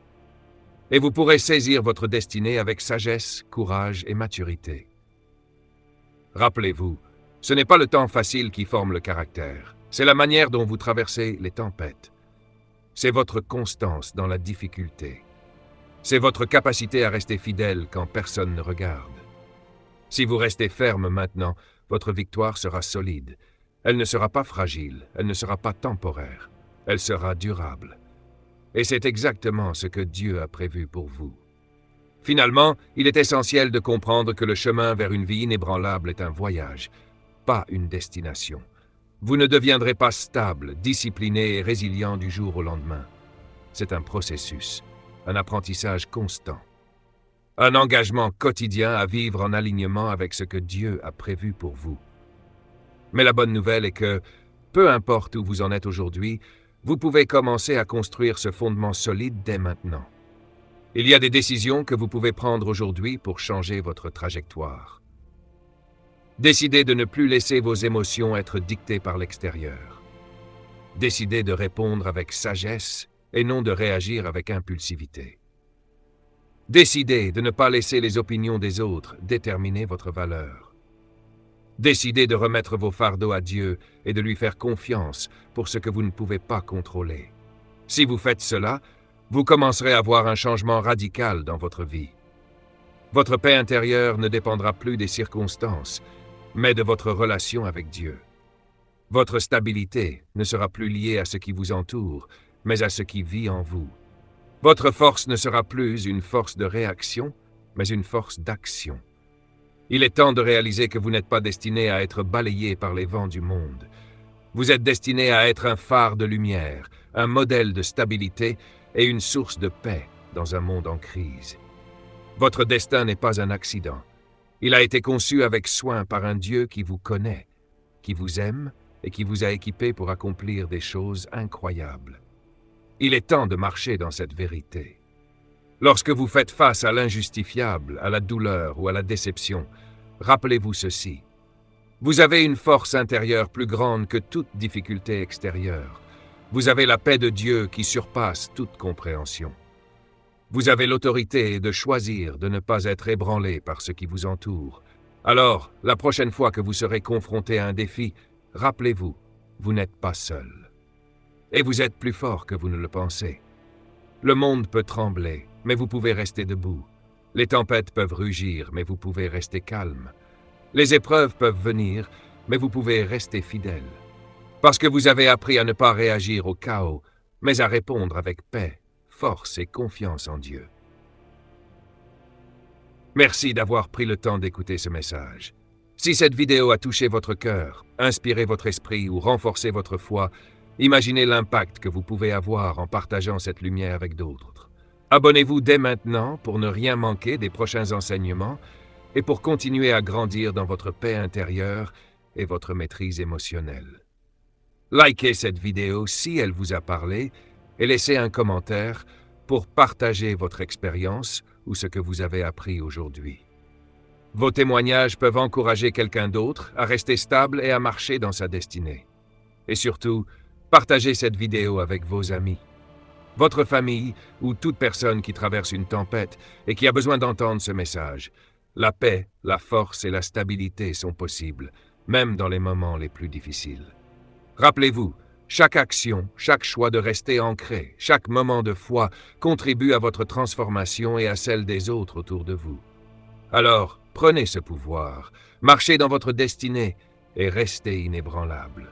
S1: Et vous pourrez saisir votre destinée avec sagesse, courage et maturité. Rappelez-vous, ce n'est pas le temps facile qui forme le caractère, c'est la manière dont vous traversez les tempêtes. C'est votre constance dans la difficulté. C'est votre capacité à rester fidèle quand personne ne regarde. Si vous restez ferme maintenant, votre victoire sera solide. Elle ne sera pas fragile, elle ne sera pas temporaire, elle sera durable. Et c'est exactement ce que Dieu a prévu pour vous. Finalement, il est essentiel de comprendre que le chemin vers une vie inébranlable est un voyage, pas une destination. Vous ne deviendrez pas stable, discipliné et résilient du jour au lendemain. C'est un processus, un apprentissage constant, un engagement quotidien à vivre en alignement avec ce que Dieu a prévu pour vous. Mais la bonne nouvelle est que, peu importe où vous en êtes aujourd'hui, vous pouvez commencer à construire ce fondement solide dès maintenant. Il y a des décisions que vous pouvez prendre aujourd'hui pour changer votre trajectoire. Décidez de ne plus laisser vos émotions être dictées par l'extérieur. Décidez de répondre avec sagesse et non de réagir avec impulsivité. Décidez de ne pas laisser les opinions des autres déterminer votre valeur. Décidez de remettre vos fardeaux à Dieu et de lui faire confiance pour ce que vous ne pouvez pas contrôler. Si vous faites cela, vous commencerez à voir un changement radical dans votre vie. Votre paix intérieure ne dépendra plus des circonstances, mais de votre relation avec Dieu. Votre stabilité ne sera plus liée à ce qui vous entoure, mais à ce qui vit en vous. Votre force ne sera plus une force de réaction, mais une force d'action. Il est temps de réaliser que vous n'êtes pas destiné à être balayé par les vents du monde. Vous êtes destiné à être un phare de lumière, un modèle de stabilité et une source de paix dans un monde en crise. Votre destin n'est pas un accident. Il a été conçu avec soin par un Dieu qui vous connaît, qui vous aime et qui vous a équipé pour accomplir des choses incroyables. Il est temps de marcher dans cette vérité. Lorsque vous faites face à l'injustifiable, à la douleur ou à la déception, rappelez-vous ceci. Vous avez une force intérieure plus grande que toute difficulté extérieure. Vous avez la paix de Dieu qui surpasse toute compréhension. Vous avez l'autorité de choisir de ne pas être ébranlé par ce qui vous entoure. Alors, la prochaine fois que vous serez confronté à un défi, rappelez-vous, vous n'êtes pas seul. Et vous êtes plus fort que vous ne le pensez. Le monde peut trembler, mais vous pouvez rester debout. Les tempêtes peuvent rugir, mais vous pouvez rester calme. Les épreuves peuvent venir, mais vous pouvez rester fidèle. Parce que vous avez appris à ne pas réagir au chaos, mais à répondre avec paix, force et confiance en Dieu. Merci d'avoir pris le temps d'écouter ce message. Si cette vidéo a touché votre cœur, inspiré votre esprit ou renforcé votre foi, imaginez l'impact que vous pouvez avoir en partageant cette lumière avec d'autres. Abonnez-vous dès maintenant pour ne rien manquer des prochains enseignements et pour continuer à grandir dans votre paix intérieure et votre maîtrise émotionnelle. Likez cette vidéo si elle vous a parlé et laissez un commentaire pour partager votre expérience ou ce que vous avez appris aujourd'hui. Vos témoignages peuvent encourager quelqu'un d'autre à rester stable et à marcher dans sa destinée. Et surtout, partagez cette vidéo avec vos amis, votre famille ou toute personne qui traverse une tempête et qui a besoin d'entendre ce message. La paix, la force et la stabilité sont possibles, même dans les moments les plus difficiles. Rappelez-vous, chaque action, chaque choix de rester ancré, chaque moment de foi contribue à votre transformation et à celle des autres autour de vous. Alors, prenez ce pouvoir, marchez dans votre destinée et restez inébranlable.